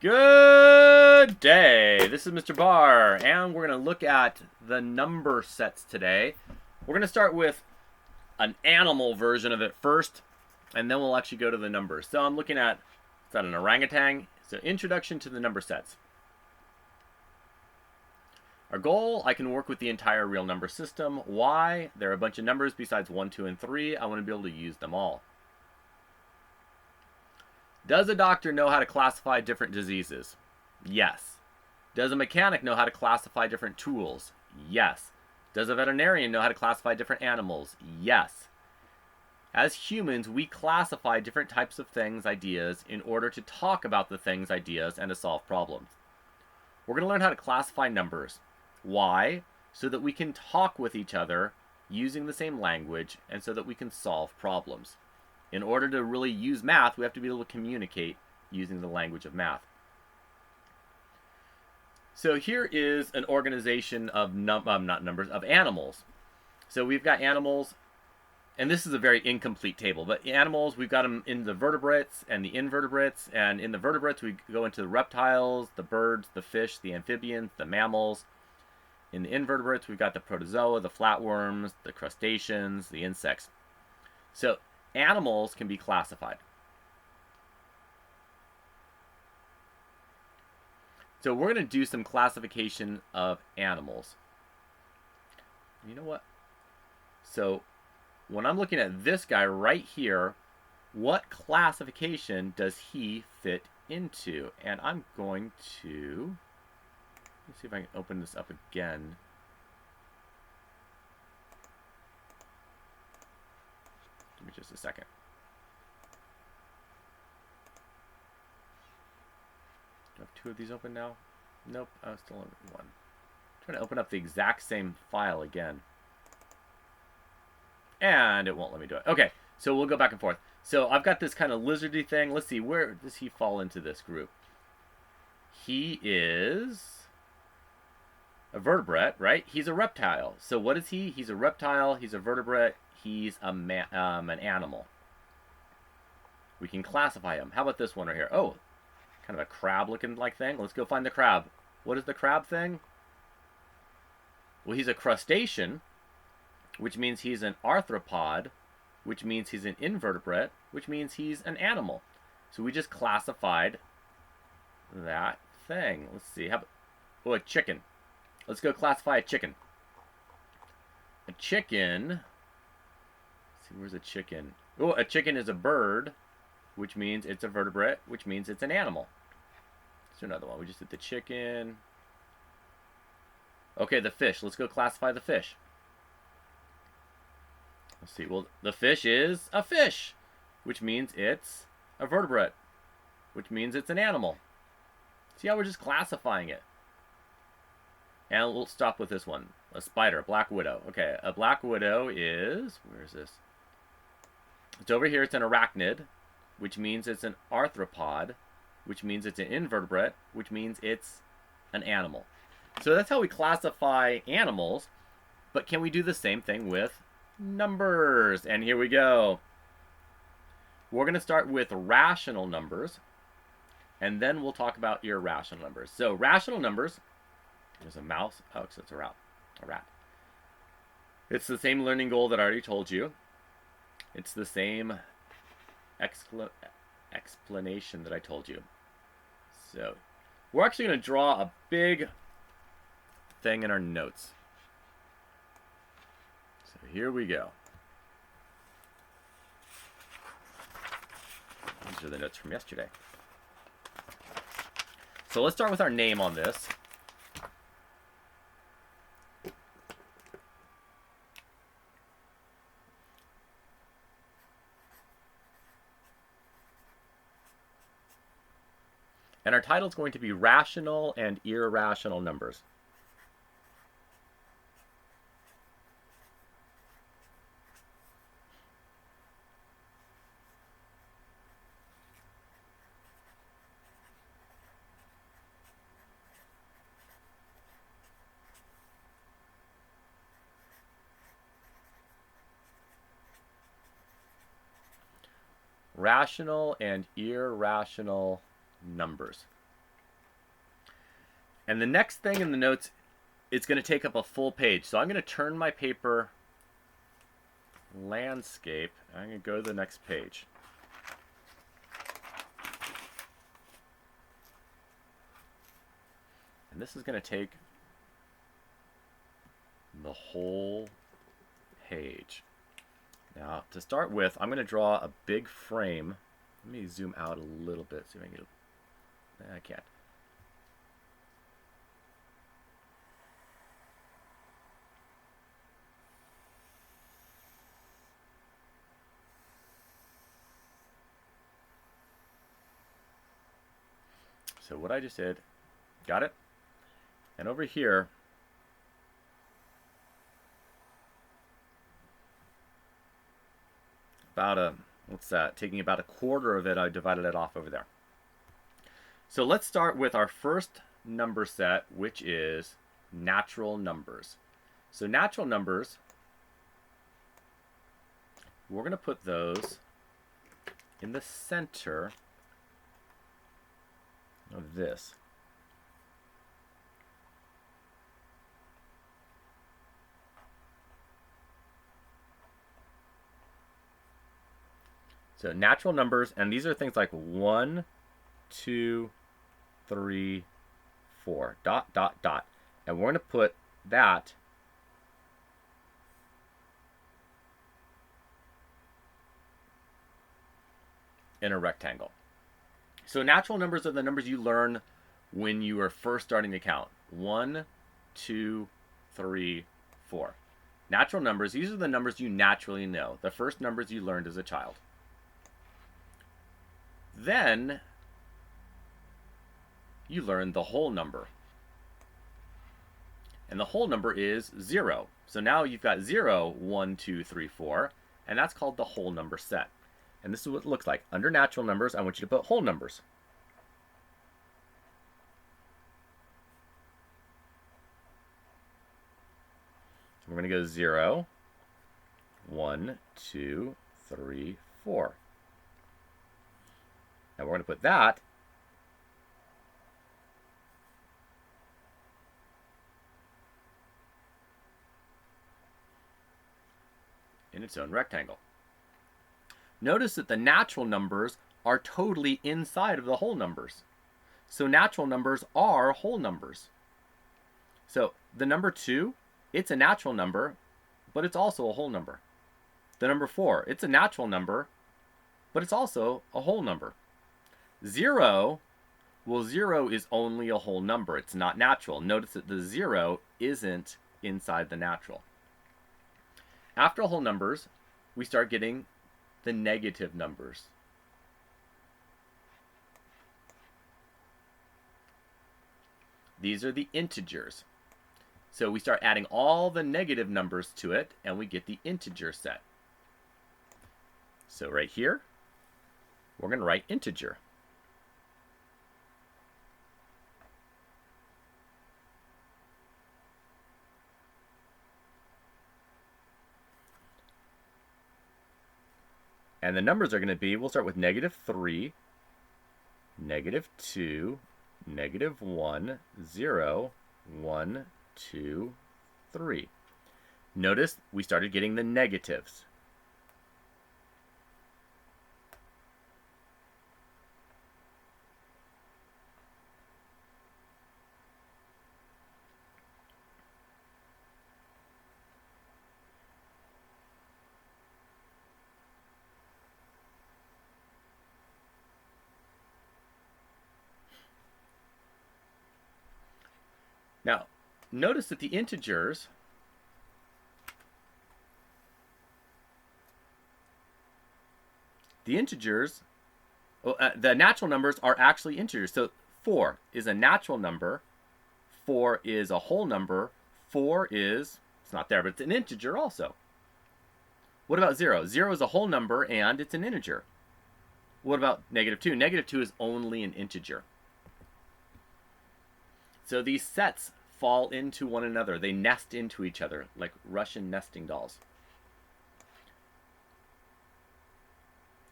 Good day. This is Mr. Barr, and we're going to look at the number sets today. We're going to start with an animal version of it first, and then we'll actually go to the numbers. So I'm looking at, is that an orangutan? So introduction to the number sets. Our goal, I can work with the entire real number system. Why? There are a bunch of numbers besides 1, 2, and 3. I want to be able to use them all. Does a doctor know how to classify different diseases? Yes. Does a mechanic know how to classify different tools? Yes. Does a veterinarian know how to classify different animals? Yes. As humans, we classify different types of things, ideas, in order to talk about the things, ideas, and to solve problems. We're going to learn how to classify numbers. Why? So that we can talk with each other using the same language, and so that we can solve problems. In order to really use math, we have to be able to communicate using the language of math. So here is an organization of of animals. So we've got animals, and this is a very incomplete table, but animals, we've got them in the vertebrates and the invertebrates, and in the vertebrates we go into the reptiles, the birds, the fish, the amphibians, the mammals. In the invertebrates, we've got the protozoa, the flatworms, the crustaceans, the insects. So animals can be classified. So we're going to do some classification of animals. You know what? So when I'm looking at this guy right here, what classification does he fit into? And I'm going to, let's see if I can open this up again. Give me just a second. Do I have two of these open now? Nope, I still on one. I'm trying to open up the exact same file again. And it won't let me do it. Okay, so we'll go back and forth. So I've got this kind of lizardy thing. Let's see, where does he fall into this group? He is a vertebrate, right? He's a reptile. So what is he? He's a reptile, he's a vertebrate, he's an animal. We can classify him. How about this one right here? Oh, kind of a crab looking like thing. Let's go find the crab. What is the crab thing? Well, he's a crustacean, which means he's an arthropod, which means he's an invertebrate, which means he's an animal. So we just classified that thing. Let's see. How about, oh, a chicken. Let's go classify a chicken. A chicken. Let's see, where's a chicken? Oh, a chicken is a bird, which means it's a vertebrate, which means it's an animal. Let's do another one. We just did the chicken. Okay, the fish. Let's go classify the fish. Let's see. Well, the fish is a fish, which means it's a vertebrate, which means it's an animal. See how we're just classifying it? And we'll stop with this one. A spider, a black widow. Okay, a black widow is, where is this? It's over here. It's an arachnid, which means it's an arthropod, which means it's an invertebrate, which means it's an animal. So that's how we classify animals, but can we do the same thing with numbers? And here we go. We're going to start with rational numbers, and then we'll talk about irrational numbers. So rational numbers, there's a mouse. Oh, so it's a rat. It's the same learning goal that I already told you. It's the same explanation that I told you. So we're actually going to draw a big thing in our notes. So here we go. These are the notes from yesterday. So let's start with our name on this. And our title is going to be Rational and Irrational Numbers. Rational and irrational numbers. And the next thing in the notes, it's going to take up a full page. So I'm going to turn my paper landscape. I'm going to go to the next page. And this is going to take the whole page. Now, to start with, I'm going to draw a big frame. Let me zoom out a little bit. See if I can get it. I can't. So what I just did, got it? And over here, about what's that? Taking about a quarter of it, I divided it off over there. So let's start with our first number set, which is natural numbers. So natural numbers, we're going to put those in the center of this. So natural numbers, and these are things like 1, 2, 3, 4, dot, dot, dot. And we're going to put that in a rectangle. So natural numbers are the numbers you learn when you are first starting to count. 1, 2, 3, 4. Natural numbers, these are the numbers you naturally know, the first numbers you learned as a child. Then you learn the whole number. And the whole number is 0. So now you've got 0, 1, 2, 3, 4, and that's called the whole number set. And this is what it looks like. Under natural numbers, I want you to put whole numbers. We're going to go 0, 1, 2, 3, 4. Now we're going to put that in its own rectangle. Notice that the natural numbers are totally inside of the whole numbers. So natural numbers are whole numbers. So the number 2, it's a natural number, but it's also a whole number. The number 4, it's a natural number, but it's also a whole number. 0, well, 0 is only a whole number. It's not natural. Notice that the 0 isn't inside the natural. After whole numbers, we start getting the negative numbers. These are the integers. So we start adding all the negative numbers to it, and we get the integer set. So right here, we're going to write integer. And the numbers are going to be, we'll start with -3, -2, -1, 0, 1, 2, 3. Notice we started getting the negatives. Now, notice that the integers the natural numbers are actually integers. So 4 is a natural number, 4 is a whole number, 4 is, it's not there, but it's an integer also. What about 0? 0 is a whole number and it's an integer. What about -2? -2 is only an integer. So these sets fall into one another. They nest into each other like Russian nesting dolls.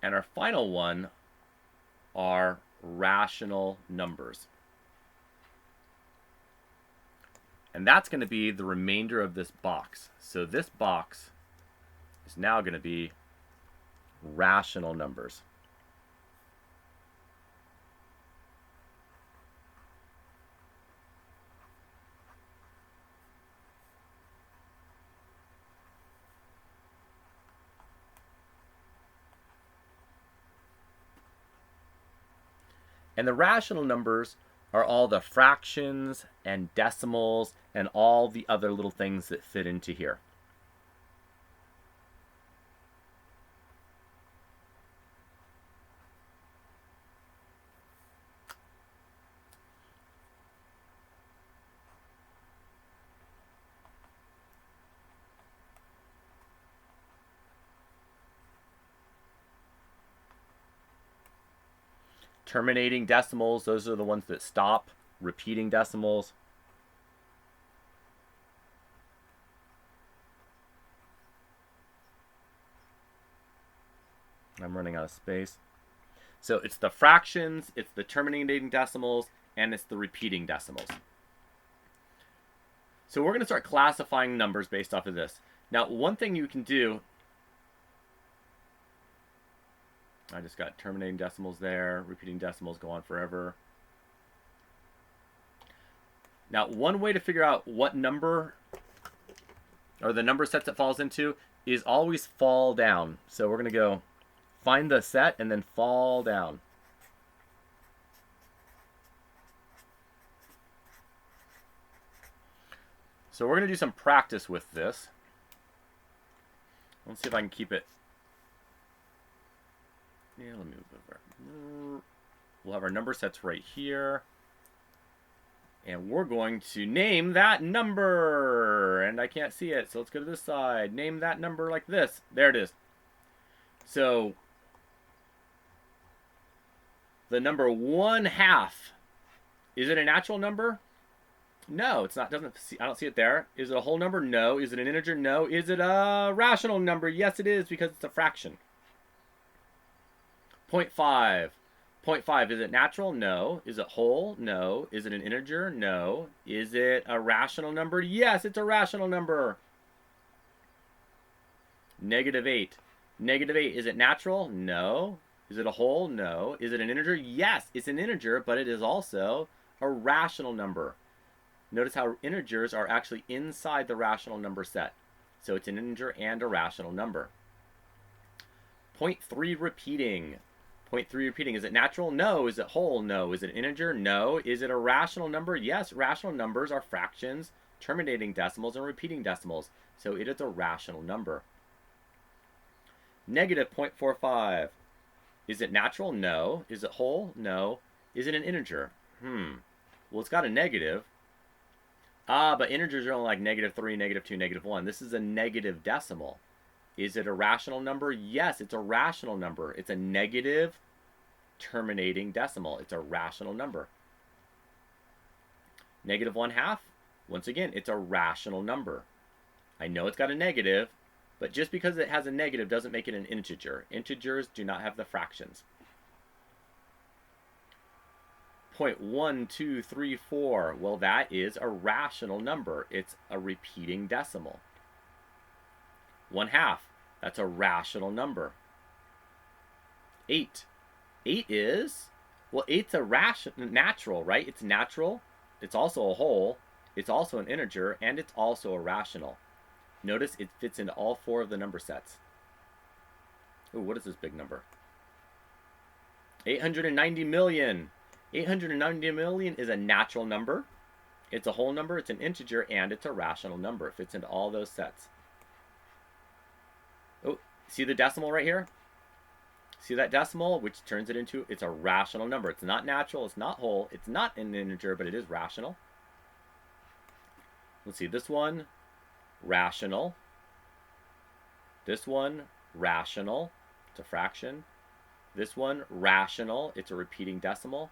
And our final one are rational numbers. And that's going to be the remainder of this box. So this box is now going to be rational numbers. And the rational numbers are all the fractions and decimals and all the other little things that fit into here. Terminating decimals, those are the ones that stop. Repeating decimals. I'm running out of space. So it's the fractions, it's the terminating decimals, and it's the repeating decimals. So we're going to start classifying numbers based off of this. Now, one thing you can do, I just got terminating decimals there, repeating decimals go on forever. Now, one way to figure out what number, or the number sets it falls into, is always fall down. So we're going to go find the set and then fall down. So we're going to do some practice with this. Let's see if I can keep it. Yeah, let me move over. We'll have our number sets right here. And we're going to name that number. And I can't see it, so let's go to this side. Name that number like this. There it is. So the number 1/2. Is it a natural number? No, it's not. I don't see it there. Is it a whole number? No. Is it an integer? No. Is it a rational number? Yes, it is, because it's a fraction. 0.5. 0.5, is it natural? No. Is it whole? No. Is it an integer? No. Is it a rational number? Yes, it's a rational number. -8. -8, is it natural? No. Is it a whole? No. Is it an integer? Yes, it's an integer, but it is also a rational number. Notice how integers are actually inside the rational number set. So it's an integer and a rational number. 0.3 repeating. 0.3 repeating. Is it natural? No. Is it whole? No. Is it an integer? No. Is it a rational number? Yes. Rational numbers are fractions, terminating decimals, and repeating decimals. So it is a rational number. -0.45. Is it natural? No. Is it whole? No. Is it an integer? Well, it's got a negative. But integers are only like -3, -2, -1. This is a negative decimal. Is it a rational number? Yes, it's a rational number. It's a negative terminating decimal. It's a rational number. -1/2. Once again, it's a rational number. I know it's got a negative, but just because it has a negative doesn't make it an integer. Integers do not have the fractions. 0.1234. Well, that is a rational number. It's a repeating decimal. 1/2. That's a rational number. 8. 8 is, well, 8's a natural, right? It's natural. It's also a whole. It's also an integer, and it's also a rational. Notice it fits into all 4 of the number sets. Ooh, what is this big number? 890 million. 890 million is a natural number. It's a whole number, it's an integer, and it's a rational number. It fits into all those sets. Oh, see the decimal right here? See that decimal, which turns it into, it's a rational number. It's not natural, it's not whole, it's not an integer, but it is rational. Let's see, this one, rational. This one, rational. It's a fraction. This one, rational. It's a repeating decimal.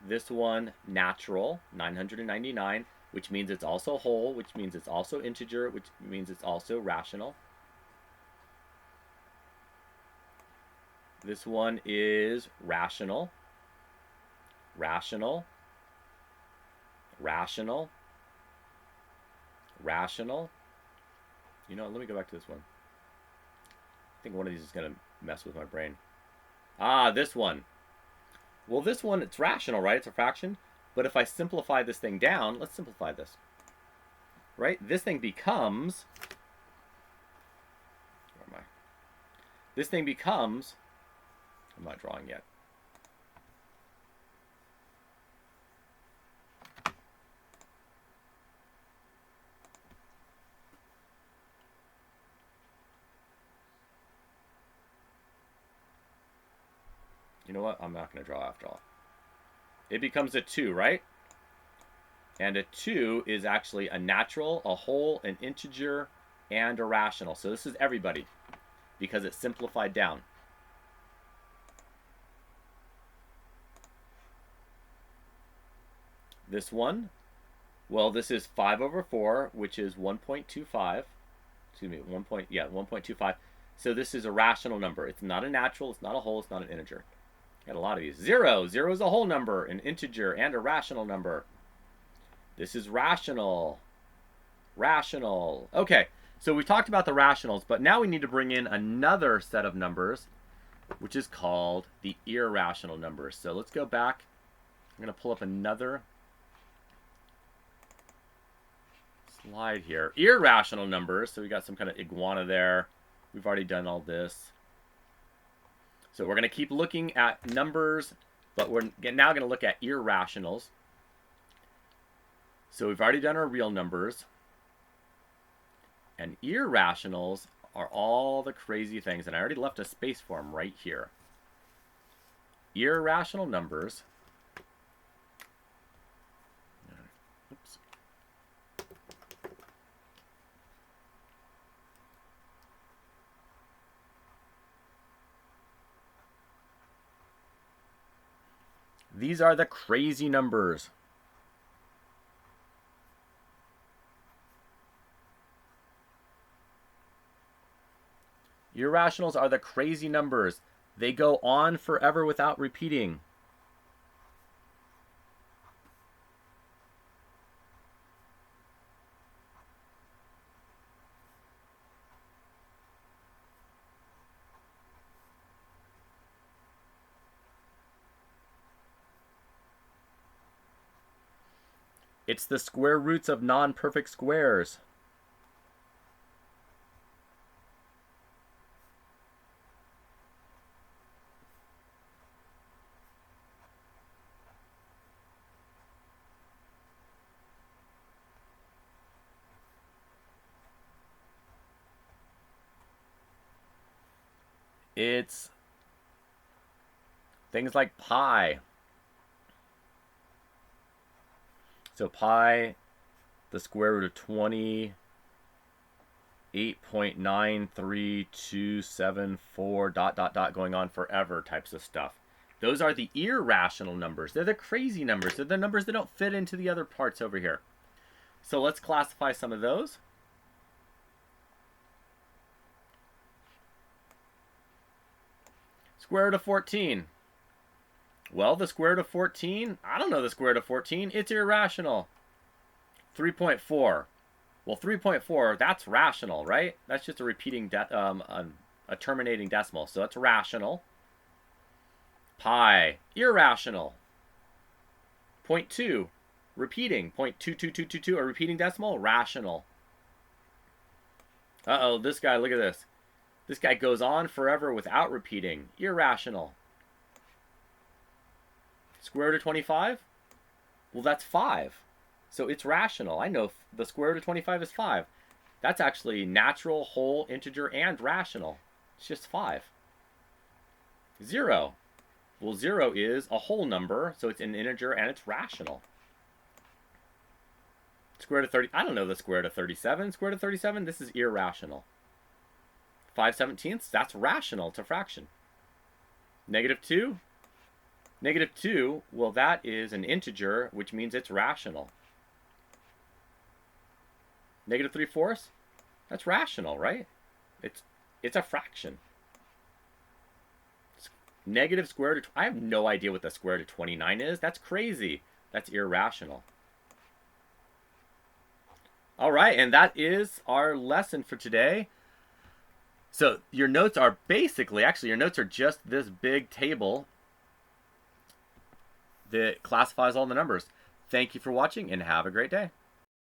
This one, natural, 999, which means it's also whole, which means it's also integer, which means it's also rational. This one is rational, rational, rational, rational. You know, let me go back to this one. I think one of these is going to mess with my brain. Ah, this one. Well, this one, it's rational, right? It's a fraction. But if I simplify this thing down, let's simplify this. Right? This thing becomes... Where am I? This thing becomes... I'm not drawing yet. You know what? I'm not going to draw after all. It becomes a 2, right? And a 2 is actually a natural, a whole, an integer, and a rational. So this is everybody because it's simplified down. This one, well, this is 5 over 4, which is 1.25. Excuse me, 1.25. So this is a rational number. It's not a natural, it's not a whole, it's not an integer. Got a lot of these. 0. 0 is a whole number, an integer, and a rational number. This is rational. Rational. Okay, so we talked about the rationals, but now we need to bring in another set of numbers, which is called the irrational numbers. So let's go back. I'm going to pull up another slide here. Irrational numbers. So we got some kind of iguana there. We've already done all this. So we're going to keep looking at numbers, but we're now going to look at irrationals. So we've already done our real numbers. And irrationals are all the crazy things. And I already left a space for them right here. Irrational numbers. Oops. These are the crazy numbers. Irrationals are the crazy numbers. They go on forever without repeating. It's the square roots of non-perfect squares. It's things like pi. So pi, the square root of 20, 8.93274, ... going on forever types of stuff. Those are the irrational numbers. They're the crazy numbers. They're the numbers that don't fit into the other parts over here. So let's classify some of those. Square root of 14. Well, the square root of 14, I don't know the square root of 14. It's irrational. 3.4. Well, 3.4, that's rational, right? That's just a repeating, a terminating decimal. So that's rational. Pi, irrational. 0.2, repeating. 0.22222, a repeating decimal, rational. Uh-oh, this guy, look at this. This guy goes on forever without repeating. Irrational. Square root of 25? Well, that's 5. So it's rational. I know the square root of 25 is 5. That's actually natural, whole, integer, and rational. It's just 5. 0. Well, 0 is a whole number, so it's an integer and it's rational. Square root of 30. I don't know the square root of 37. Square root of 37, this is irrational. 5/17, that's rational. It's a fraction. -2. -2, well, that is an integer, which means it's rational. -3/4, that's rational, right? It's a fraction. Negative square root of, I have no idea what the square root of 29 is. That's crazy. That's irrational. All right, and that is our lesson for today. So your notes are basically, actually, your notes are just this big table that classifies all the numbers. Thank you for watching, and have a great day.